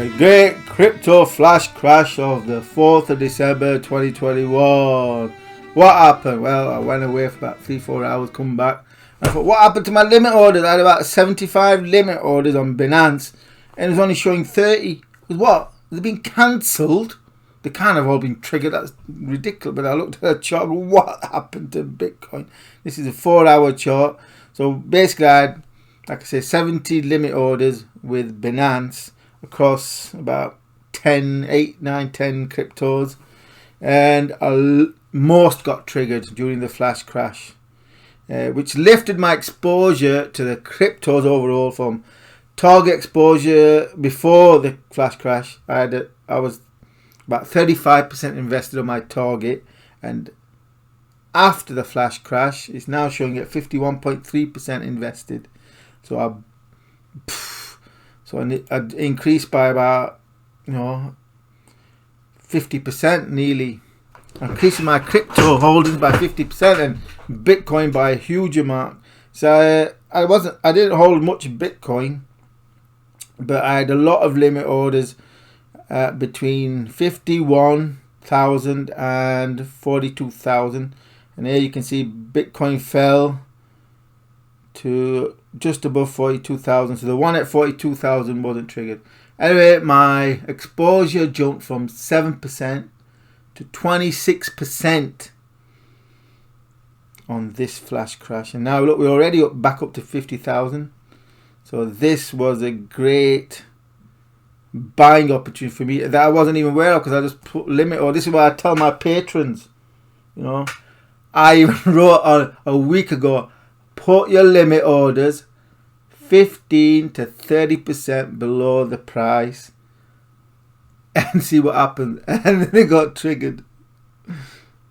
The great crypto flash crash of the 4th of December 2021. What happened? Well, I went away for about 3-4 hours, come back. I thought, what happened to my limit orders? I had about 75 limit orders on Binance, and it was only showing 30. What? They've been cancelled? They can't have all been triggered. That's ridiculous. But I looked at the chart. What happened to Bitcoin? This is a 4-hour chart. So basically, I had, like I say, 70 limit orders with Binance across about 8, 9, 10 cryptos, and most got triggered during the flash crash, which lifted my exposure to the cryptos overall from target exposure before the flash crash. I was about 35% invested on my target, and after the flash crash, it's now showing at 51.3% invested. So I increased by about 50% nearly. I'm increasing my crypto holdings by 50% and Bitcoin by a huge amount. So I didn't hold much Bitcoin, but I had a lot of limit orders between 51,000 and 42,000. And here you can see Bitcoin fell to just above 42,000. So the one at 42,000 wasn't triggered. Anyway, my exposure jumped from 7% to 26% on this flash crash. And now look, we're already back up to 50,000. So this was a great buying opportunity for me that I wasn't even aware of, because I just put limit order. This is what I tell my patrons. I even wrote on a week ago, put your limit orders 15 to 30% below the price and see what happens. And then they got triggered.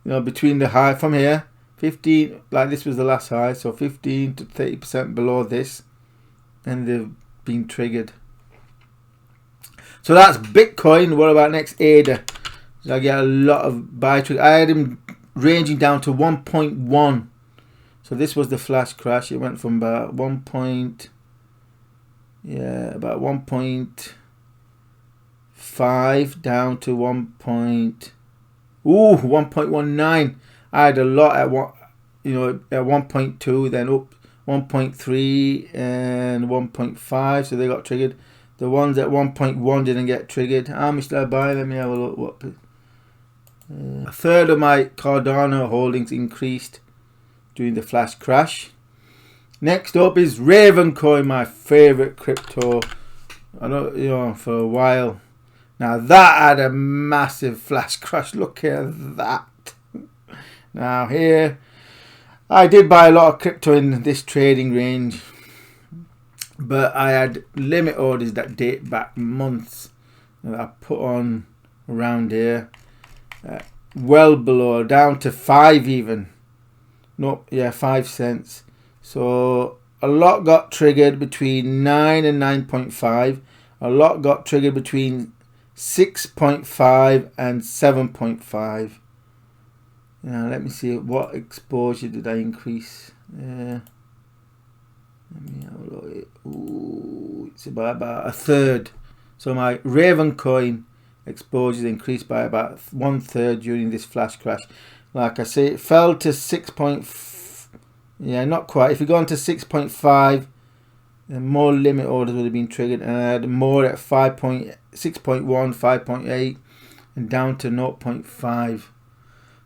Between the high from here, 15, like this was the last high, so 15 to 30% below this, and they've been triggered. So that's Bitcoin. What about next? ADA. So I get a lot of buy trigger. I had him ranging down to 1.1. So this was the flash crash. It went from about 1.5 down to 1.19. I had a lot at at 1.2, then up 1.3 and 1.5. So they got triggered. The ones at 1.1 didn't get triggered. How much did I buy? Let me have a look. A third of my Cardano holdings increased during the flash crash. Next up is Ravencoin, my favorite crypto. I know, for a while. Now that had a massive flash crash. Look at that. Now here, I did buy a lot of crypto in this trading range, but I had limit orders that date back months that I put on around here, well below, down to 5 even. 5 cents. So a lot got triggered between 9 and 9.5. A lot got triggered between 6.5 and 7.5. Now let me see, what exposure did I increase? Let me have a look. Ooh, it's about a third. So my Ravencoin exposure increased by about 1/3 during this flash crash. Like I say, it fell to 6. Not quite. If you go on to 6.5, then more limit orders would have been triggered, and I had more at 6.1, 5.8, and down to 0.5.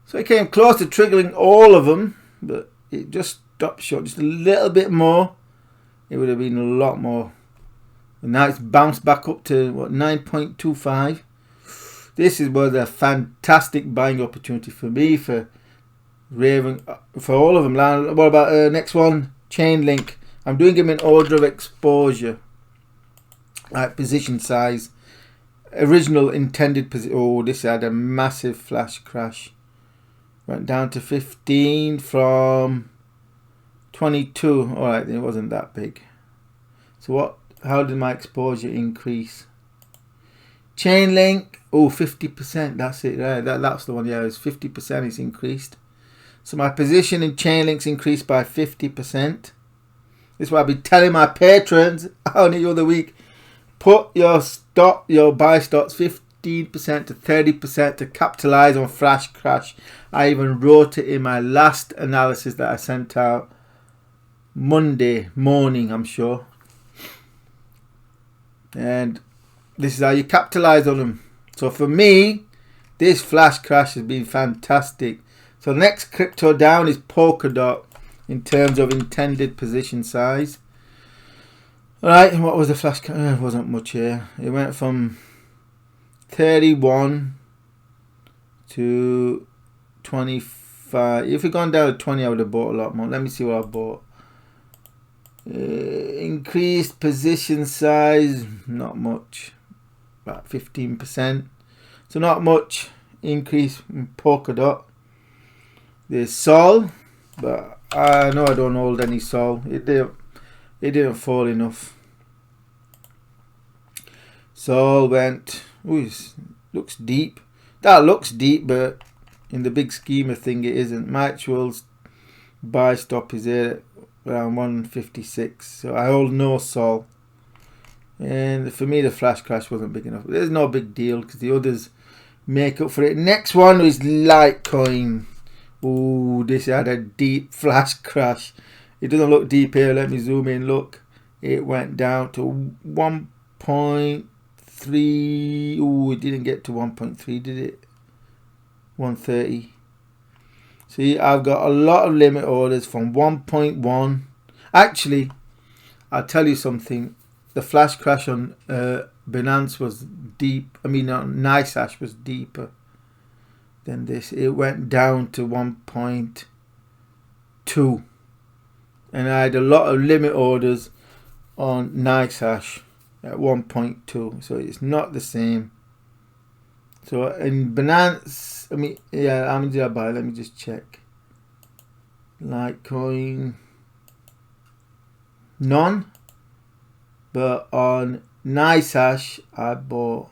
So it came close to triggering all of them, but it just stopped short. Just a little bit more, it would have been a lot more. And now it's bounced back up to 9.25. This was a fantastic buying opportunity for me, for Raven, for all of them. Now, what about next one? Chainlink. I'm doing them in order of exposure, like position size, original intended position. Oh, this had a massive flash crash. Went down to 15 from 22. All right, it wasn't that big. So what? How did my exposure increase? Chainlink. Oh, 50%. That's it. Right. That's the one. Yeah, it's 50%. It's increased. So my position in Chainlink's increased by 50%. This is what I've been telling my patrons only the other week. put your buy stops 15% to 30% to capitalize on flash crash. I even wrote it in my last analysis that I sent out Monday morning, I'm sure. And this is how you capitalize on them. So for me, this flash crash has been fantastic. So the next crypto down is Polkadot in terms of intended position size. Alright, and what was the flash crash? It wasn't much here. It went from 31 to 25. If it gone down to 20, I would have bought a lot more. Let me see what I bought. Increased position size, not much, about 15%. So not much increase in Polkadot. There's Sol, but I know I don't hold any Sol. It didn't fall enough. Sol went. Ooh, looks deep. That looks deep, but in the big scheme of thing, it isn't. My actual buy stop is here around 156. So I hold no Sol. And for me, the flash crash wasn't big enough. There's no big deal because the others make up for it. Next one is Litecoin. Ooh, this had a deep flash crash. It doesn't look deep here. Let me zoom in. Look, it went down to 1.3. Ooh, it didn't get to 1.3, did it? 130. See, I've got a lot of limit orders from 1.1. Actually, I'll tell you something. The flash crash on Binance was deep. I mean, NiceHash was deeper than this. It went down to 1.2. And I had a lot of limit orders on NiceHash at 1.2. So it's not the same. So in Binance, I mean, yeah, how many did I buy? Let me just check. Litecoin, none. But on NiceHash, I bought,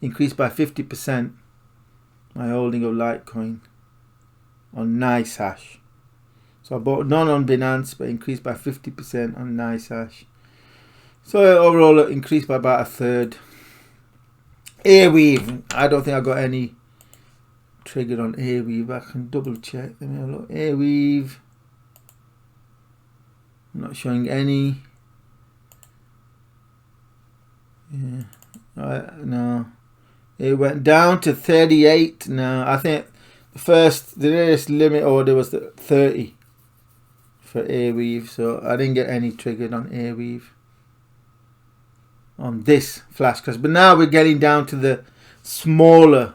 increased by 50% my holding of Litecoin on NiceHash. So I bought none on Binance, but increased by 50% on NiceHash. So overall, it increased by about a third. Airweave, I don't think I got any triggered on Airweave. I can double check. Let me have a look. Airweave, I'm not showing any. Yeah, no. It went down to 38 now. I think the nearest limit order was 30 for Airweave, so I didn't get any triggered on Airweave on this flash crash. But now we're getting down to the smaller,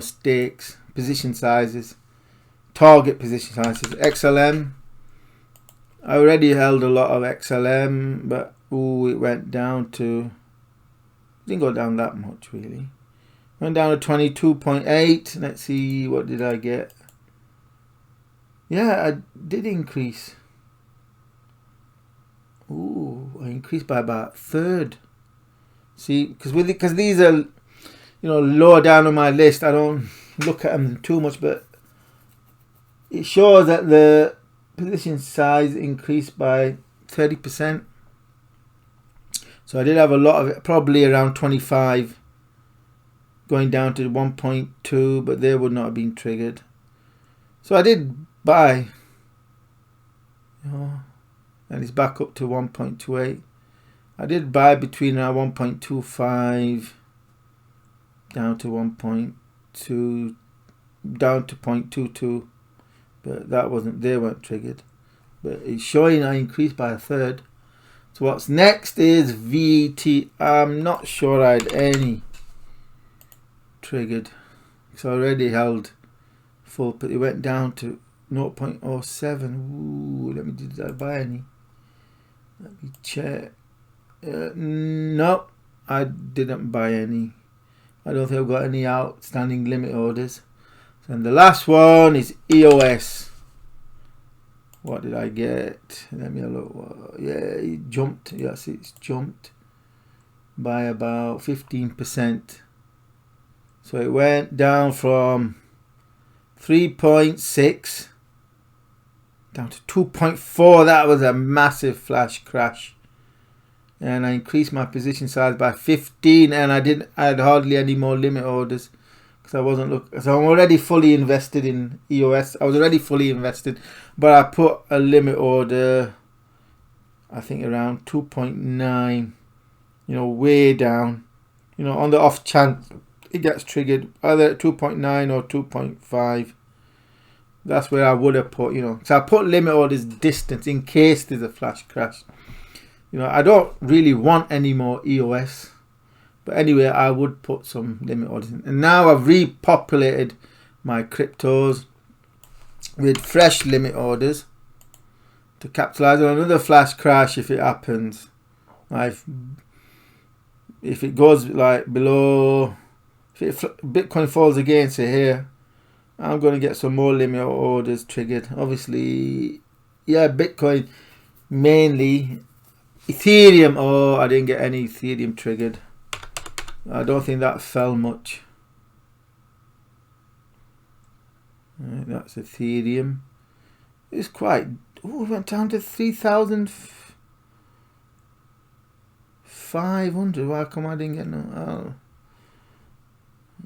stakes, position sizes, target position sizes. XLM, I already held a lot of XLM, but it went down to, didn't go down that much really. Went down to 22.8. Let's see, what did I get? Yeah, I did increase. Ooh, I increased by about a third. See, because these are, lower down on my list. I don't look at them too much, but it shows that the position size increased by 30%. So I did have a lot of it, probably around 25, going down to 1.2, but they would not have been triggered. So I did buy, and it's back up to 1.28. I did buy between 1.25 down to 1.2, down to 0.22, but they weren't triggered. But it's showing I increased by a third. So what's next is VT. I'm not sure I had any triggered. So I already held full, but it went down to 0.07. Ooh, did I buy any? Let me check. No, I didn't buy any. I don't think I've got any outstanding limit orders. And the last one is EOS. What did I get? Let me have a look. Yeah, it jumped. Yes, it's jumped by about 15%. So it went down from 3.6 down to 2.4. That was a massive flash crash. and I increased my position size by 15, and I had hardly any more limit orders because I wasn't looking. So I'm already fully invested in EOS. I was already fully invested, but I put a limit order, I think around 2.9, you know, way down, you know, on the off chance it gets triggered, either at 2.9 or 2.5. That's where I would have put, you know. So I put limit orders distance in case there's a flash crash. You know, I don't really want any more EOS. But anyway, I would put some limit orders in. And now I've repopulated my cryptos with fresh limit orders to capitalize on another flash crash if it happens. If it goes like below, if Bitcoin falls again, say here, I'm going to get some more limit orders triggered. Obviously, yeah, Bitcoin mainly. Ethereum, oh, I didn't get any Ethereum triggered. I don't think that fell much. Right, that's Ethereum. It's quite, oh, it went down to 3,500. Why come I didn't get no? Oh.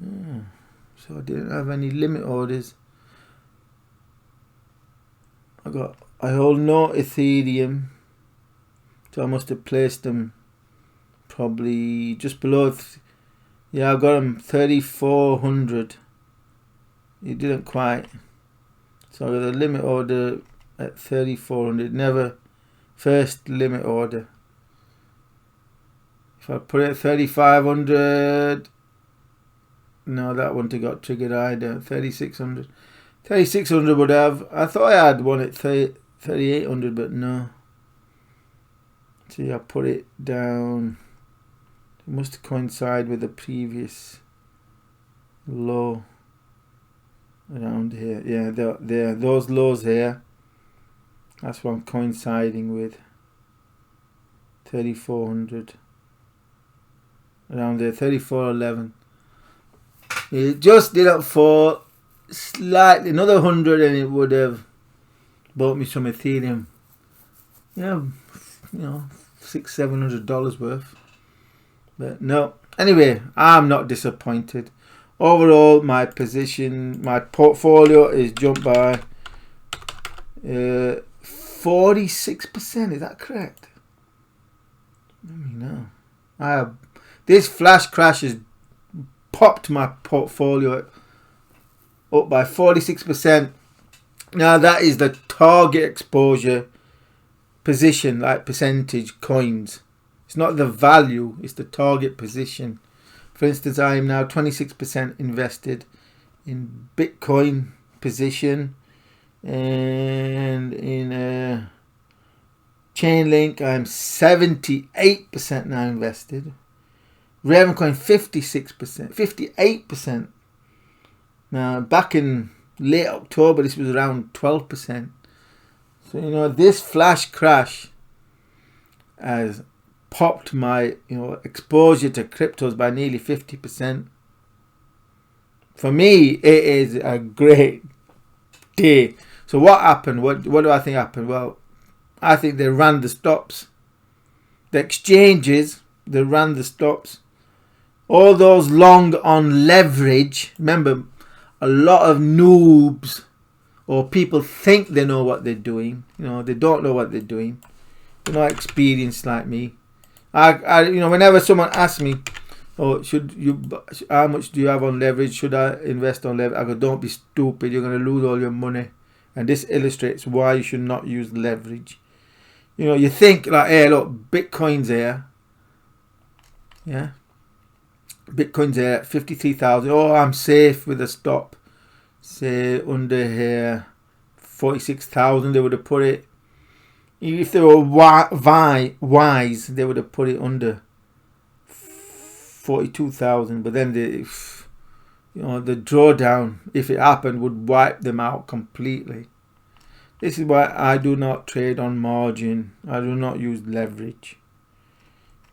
Yeah. So I didn't have any limit orders. I hold no Ethereum, so I must have placed them probably just below. Yeah, I got them 3,400. It didn't quite. So I got a limit order at 3,400. Never first limit order. If I put it at 3,500. No, that wouldn't have got triggered either. 3,600. 3,600 would have. I thought I had one at 3,800, but no. See, I put it down. It must coincide with the previous low around here. Yeah, there. Those lows here. That's what I'm coinciding with. 3,400. Around there, 3,411. It just didn't fall slightly, another 100, and it would have bought me some Ethereum. Yeah, you know, $600-700 worth. But no. Anyway, I'm not disappointed. Overall, my position, my portfolio is jumped by 46%. Is that correct? Let me know. This flash crash has popped my portfolio up by 46%. Now that is the target exposure position, like percentage coins. It's not the value, it's the target position. For instance, I am now 26% invested in Bitcoin position, and in Chainlink I'm 78% now invested. Ravencoin 56%, 58%. Now back in late October this was around 12%. So you know, this flash crash has popped my, you know, exposure to cryptos by nearly 50%. For me, it is a great day. So what happened? What do I think happened? Well, I think they ran the stops. The exchanges, they ran the stops. All those long on leverage. Remember, a lot of noobs or people think they know what they're doing. You know, they don't know what they're doing. They're not experienced like me. You know, whenever someone asks me, "Oh, how much do you have on leverage? Should I invest on leverage?" I go, "Don't be stupid. You're going to lose all your money." And this illustrates why you should not use leverage. You know, you think like, "Hey, look, Bitcoin's here. Yeah, Bitcoin's here at 53,000. Oh, I'm safe with a stop. Say under here, 46,000. They would have put it. If they were wise, they would have put it under 42,000. But then the drawdown, if it happened, would wipe them out completely. This is why I do not trade on margin. I do not use leverage.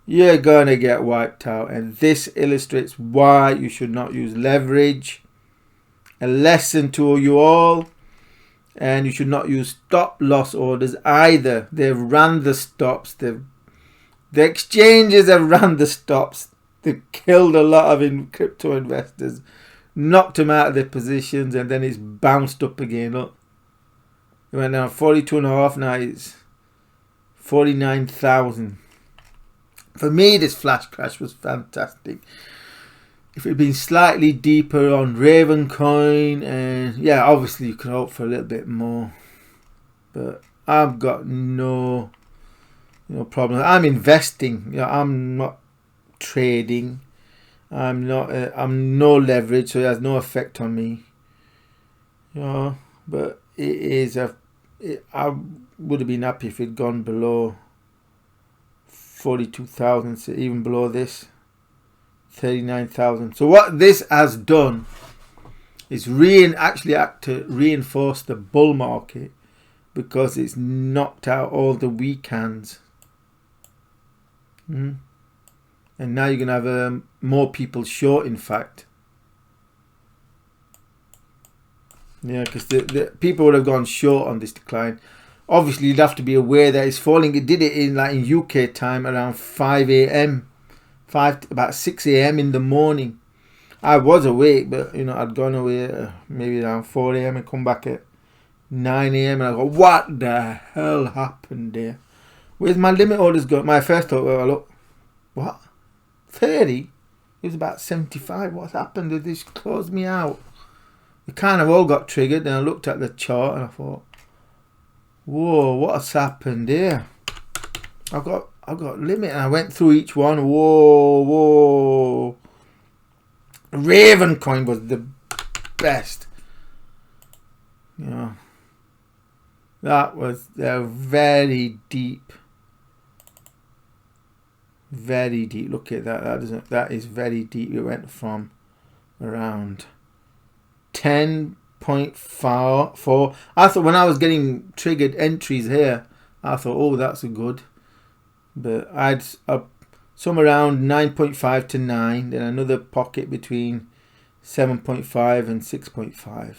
You're gonna get wiped out, and this illustrates why you should not use leverage. A lesson to you all. And you should not use stop loss orders either. They've ran the stops. They've The exchanges have ran the stops. They killed a lot of crypto investors, knocked them out of their positions, and then it's bounced up again. Look, it went down 42.5. Now it's 49,000. For me, this flash crash was fantastic. If it had been slightly deeper on Ravencoin, and yeah, obviously you could hope for a little bit more, but I've got no problem. I'm investing. I'm not trading. I'm no leverage, so it has no effect on me. But it is I would have been happy if it'd gone below 42,000, so even below this 39,000. So what this has done is actually act to reinforce the bull market, because it's knocked out all the weak hands. And now you're going to have more people short, in fact. Yeah, because the people would have gone short on this decline. Obviously, you'd have to be aware that it's falling. It did it in UK time around 5 a.m. About 6 a.m. in the morning. I was awake, but I'd gone away maybe around 4 a.m. and come back at 9 a.m. and I go, what the hell happened there? Where's my limit orders going? My first thought, well, look, what? 30? It was about 75. What's happened? Did this close me out? It kind of all got triggered, and I looked at the chart and I thought, whoa, what's happened here? I've got limit, and I went through each one. Whoa. Ravencoin was the best. That was very deep. Very deep. Look at that. That is very deep. It went from around 10.4. I thought when I was getting triggered entries here, I thought, oh, that's a good. But I'd some around 9.5 to 9. Then another pocket between 7.5 and 6.5.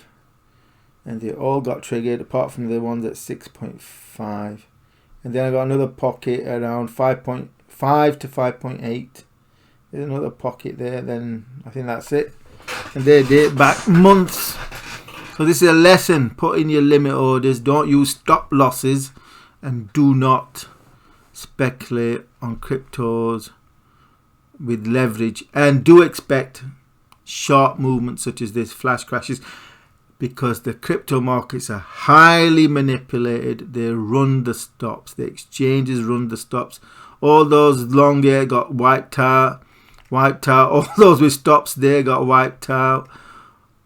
And they all got triggered apart from the ones at 6.5. And then I got another pocket around 5.5 to 5.8. There's another pocket there. Then I think that's it. And they date back months. So this is a lesson. Put in your limit orders. Don't use stop losses. And do not speculate on cryptos with leverage. And do expect sharp movements such as this, flash crashes. Because the crypto markets are highly manipulated. They run the stops. The exchanges run the stops. All those long hair got wiped out. All those with stops there got wiped out.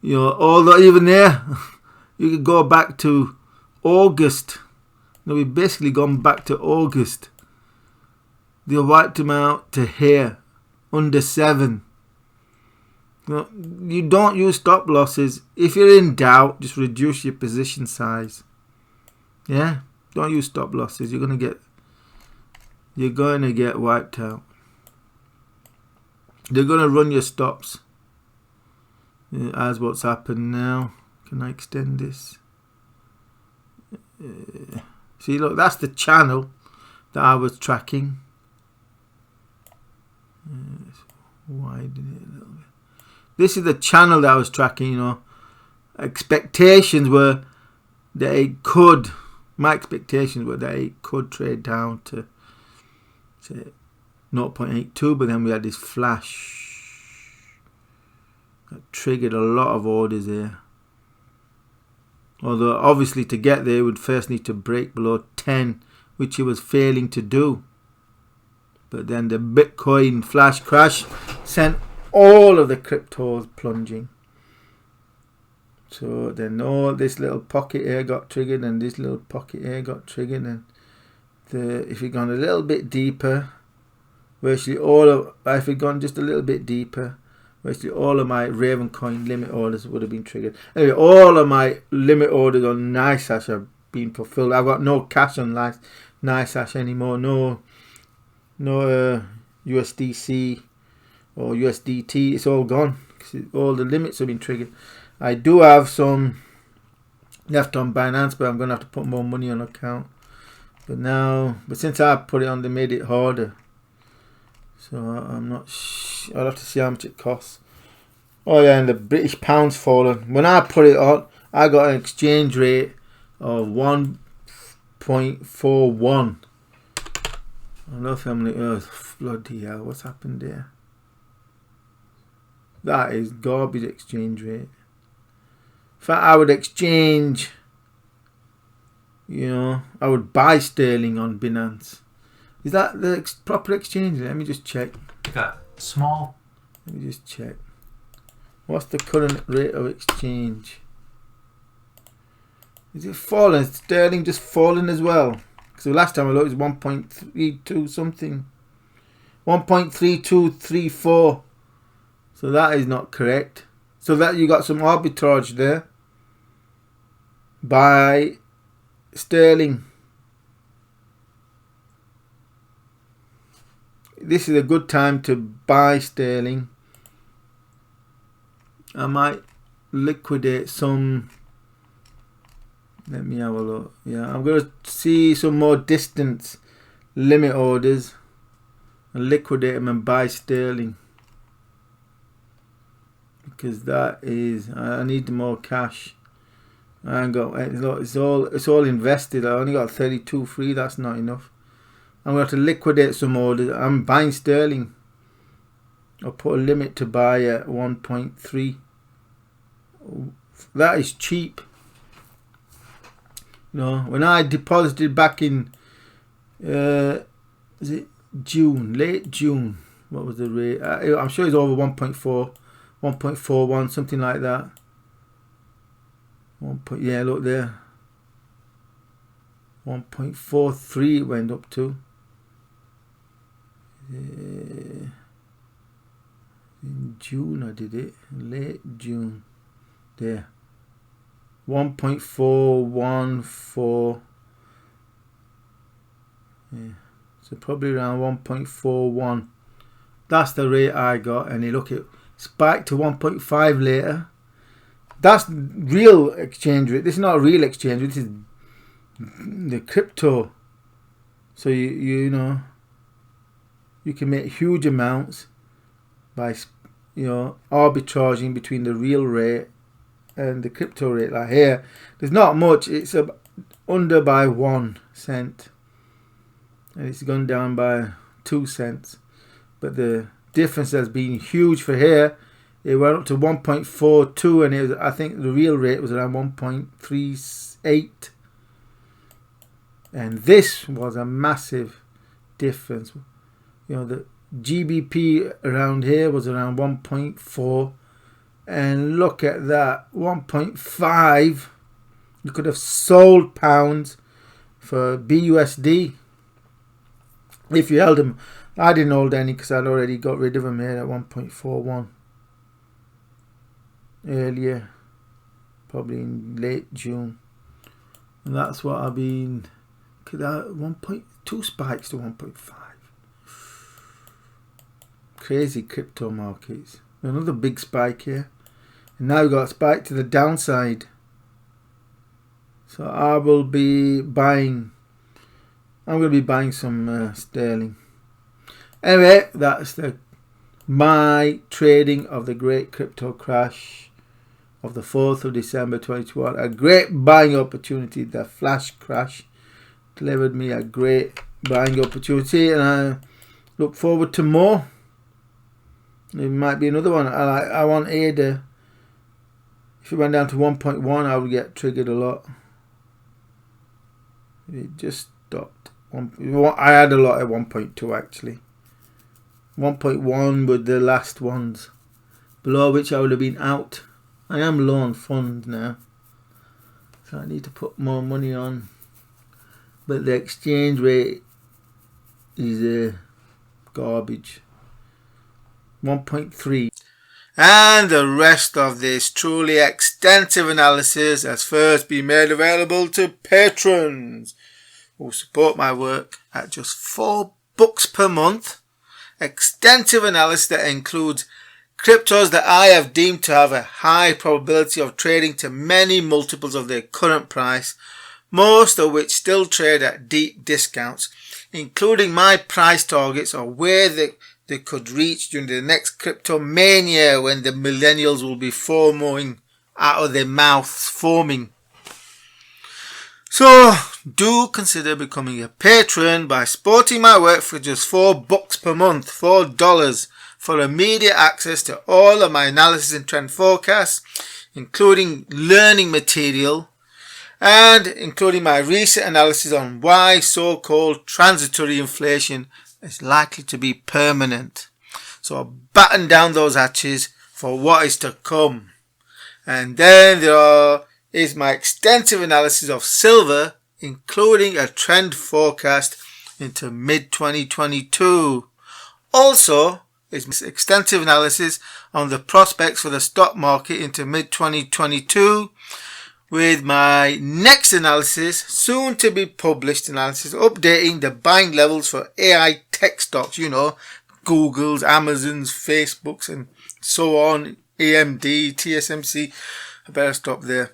Although even there, you could go back to August. We've basically gone back to August. They wiped them out to here, under 7. You don't use stop losses. If you're in doubt, just reduce your position size. Yeah, don't use stop losses. You're gonna get wiped out. They're gonna run your stops. As what's happened now. Can I extend this? See, look, that's the channel that I was tracking. Widen it a little bit. This is the channel that I was tracking. Expectations were that it could. My expectations were that it could trade down to say 0.82, but then we had this flash that triggered a lot of orders here. Although obviously to get there, it would first need to break below 10, which it was failing to do. But then the Bitcoin flash crash sent all of the cryptos plunging. So then all this little pocket here got triggered, and this little pocket here got triggered, and if you'd gone a little bit deeper, virtually if you'd gone just a little bit deeper, virtually all of my Ravencoin limit orders would have been triggered. Anyway, all of my limit orders on NiceHash have been fulfilled. I've got no cash on NiceHash anymore. No USDC or USDT. It's all gone. All the limits have been triggered. I do have some left on Binance, but I'm going to have to put more money on account. But since I put it on, they made it harder. So I'm not. I'll have to see how much it costs. Oh yeah, and the British pound's fallen. When I put it on, I got an exchange rate of 1.41. I don't know if I'm on earth. Bloody hell, what's happened there? That is garbage exchange rate. In fact, I would exchange, I would buy sterling on Binance. Is that the proper exchange rate? Let me just check. Got small. Let me just check. What's the current rate of exchange? Is it falling? Is sterling just falling as well? Because the last time I looked it was 1.32 something. 1.3234. So that is not correct. So that you got some arbitrage there. Buy sterling. This is a good time to buy sterling. I might liquidate some. Let me have a look. Yeah, I'm going to see some more distance limit orders and liquidate them and buy sterling. Because that is, I need more cash. I ain't got, it's all invested. I only got 32 free. That's not enough. I'm going to have to liquidate some orders. I'm buying sterling. I'll put a limit to buy at 1.3. That is cheap. When I deposited back in, is it June, late June? What was the rate? I'm sure it's over 1.4, 1.41, something like that. Yeah, look there. 1.43 it went up to. In June I did it, late June. There. 1.414. Yeah. So probably around 1.41. That's the rate I got, and you look at spiked to 1.5 later. That's real exchange rate. This is not a real exchange rate. This is the crypto. So you know you can make huge amounts by arbitraging between the real rate and the crypto rate. Like here, there's not much. It's under by 1 cent, and it's gone down by 2 cents. But the difference has been huge for here. It went up to 1.42, and it was, I think the real rate was around 1.38. And this was a massive difference. The GBP around here was around 1.4. And look at that, 1.5. You could have sold pounds for BUSD if you held them. I didn't hold any because I'd already got rid of them here at 1.41 earlier, probably in late June. And that's what I've been. 1.2 spikes to 1.5. Crazy crypto markets. Another big spike here. And now we've got a spike to the downside. So I will be buying. I'm going to be buying some sterling. Anyway, that's my trading of the great crypto crash of the 4th of December 2021. A great buying opportunity. The flash crash delivered me a great buying opportunity, and I look forward to more. It might be another one. I want ADA. If it went down to 1.1, I would get triggered a lot. It just stopped. I had a lot at 1.2 actually. 1.1 were the last ones, below which I would have been out. I am low on funds now, so I need to put more money on. But the exchange rate is garbage. 1.3. And the rest of this truly extensive analysis has first been made available to patrons who support my work at just $4 per month. Extensive analysis that includes cryptos that I have deemed to have a high probability of trading to many multiples of their current price, most of which still trade at deep discounts, including my price targets or where they could reach during the next crypto mania when the millennials will be foaming out of their mouths, foaming. So do consider becoming a patron by supporting my work for just $4 per month, $4 for immediate access to all of my analysis and trend forecasts, including learning material and including my recent analysis on why so-called transitory inflation is likely to be permanent. So batten down those hatches for what is to come. And then is my extensive analysis of silver, including a trend forecast into mid-2022. Also is extensive analysis on the prospects for the stock market into mid-2022, with my next analysis, soon to be published analysis, updating the buying levels for AI tech stocks, Google's, Amazon's, Facebook's and so on, AMD, TSMC. I better stop there.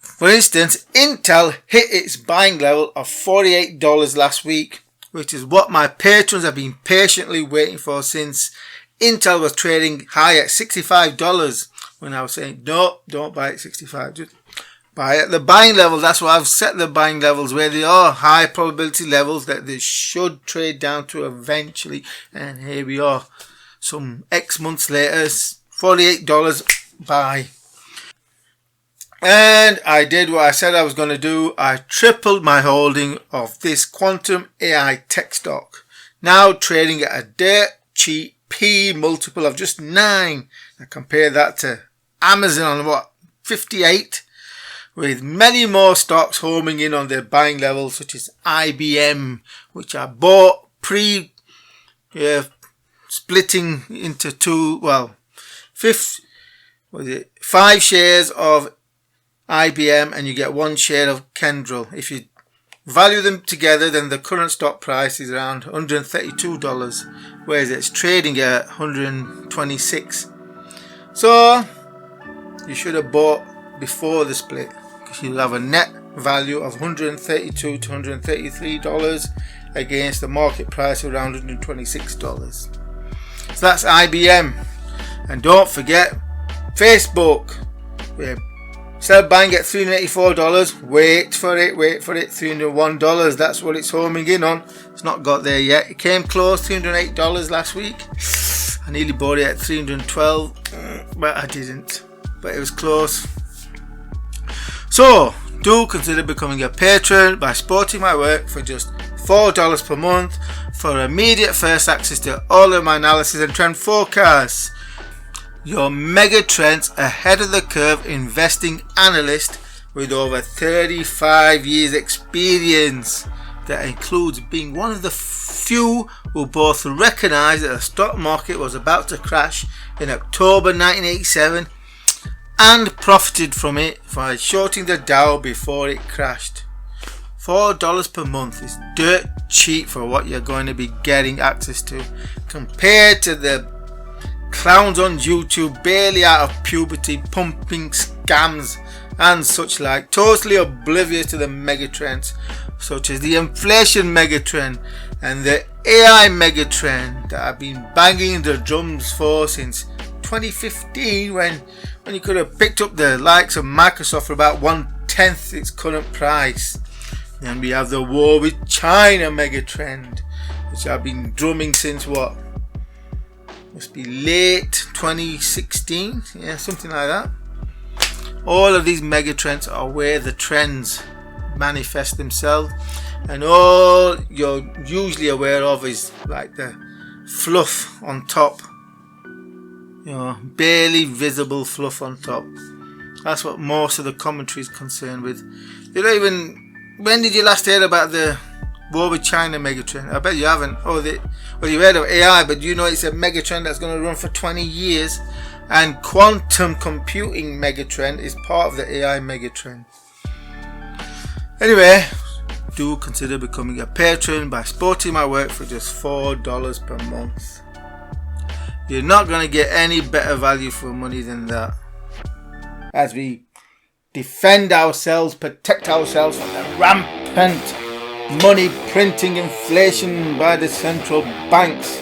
For instance, Intel hit its buying level of $48 last week, which is what my patrons have been patiently waiting for since Intel was trading high at $65 when I was saying, no, don't buy at 65, just buy at the buying level. That's why I've set the buying levels where they are, high probability levels that they should trade down to eventually. And here we are, some X months later, $48 buy. And I did what I said I was going to do. I tripled my holding of this quantum AI tech stock, now trading at a dirt cheap P multiple of just 9. I compare that to Amazon on 58, with many more stocks homing in on their buying levels, such as IBM, which I bought splitting into 5 shares of IBM and you get 1 share of Kendall. If you value them together, then the current stock price is around $132, whereas it's trading at $126. So you should have bought before the split, because you'll have a net value of $132 to $133 against the market price of around $126. So that's IBM. And don't forget Facebook. We're still buying at $384. Wait for it. $301. That's what it's homing in on. It's not got there yet. It came close, $308 last week. I nearly bought it at $312, but I didn't. But it was close. So do consider becoming a patron by supporting my work for just $4 per month for immediate first access to all of my analysis and trend forecasts. Your mega trends ahead of the curve investing analyst with over 35 years experience. That includes being one of the few who both recognized that the stock market was about to crash in October 1987 and profited from it by shorting the Dow before it crashed. $4 per month is dirt cheap for what you're going to be getting access to, compared to the clowns on YouTube barely out of puberty pumping scams and such like, totally oblivious to the megatrends such as the inflation megatrend and the AI megatrend that I've been banging the drums for since 2015 when you could have picked up the likes of Microsoft for about 1/10 its current price. Then we have the war with China megatrend, which I've been drumming since must be late 2016, something like that. All of these megatrends are where the trends manifest themselves, and all you're usually aware of is like the fluff on top, barely visible fluff on top. That's what most of the commentary is concerned with. You don't even. When did you last hear about the war with China megatrend? I bet you haven't. You heard of AI, but you know it's a megatrend that's going to run for 20 years. And quantum computing megatrend is part of the AI megatrend. Anyway, do consider becoming a patron by supporting my work for just $4 per month. You're not going to get any better value for money than that. As we defend ourselves, protect ourselves from the rampant money printing inflation by the central banks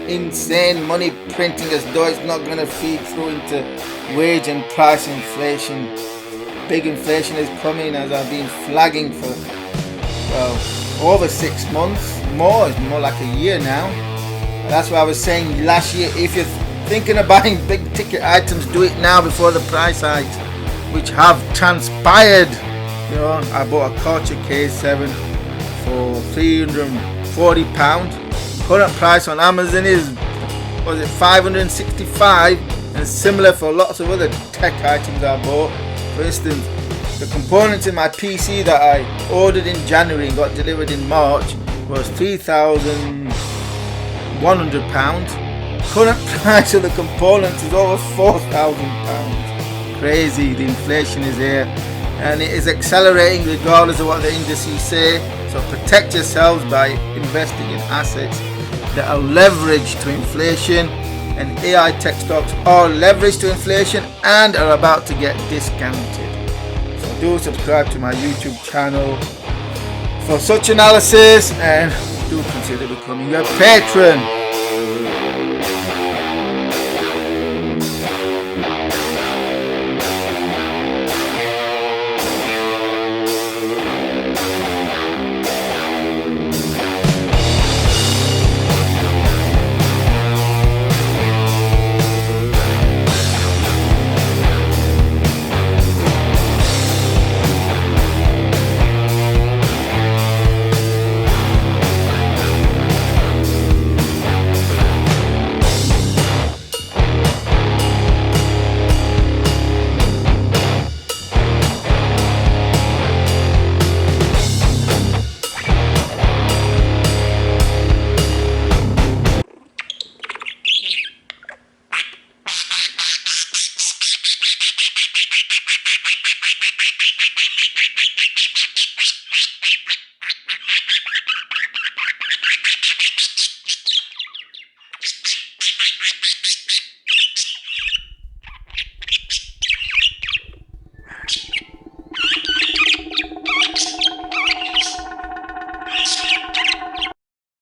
insane money printing as though it's not going to feed through into wage and price inflation. Big inflation is coming, as I've been flagging for, well, over 6 months. It's more like a year now. And that's why I was saying last year, if you're thinking of buying big ticket items, do it now before the price hikes, which have transpired. You know, I bought a Culture K7 for £340. Current price on Amazon is, was it £565, and similar for lots of other tech items I bought. For instance, the components in my PC that I ordered in January and got delivered in March was £3,100. Current price of the components is over £4,000. Crazy, the inflation is here, and it is accelerating regardless of what the indices say. So protect yourselves by investing in assets that are leveraged to inflation, and AI tech stocks are leveraged to inflation and are about to get discounted. So do subscribe to my YouTube channel for such analysis, and do consider becoming a patron.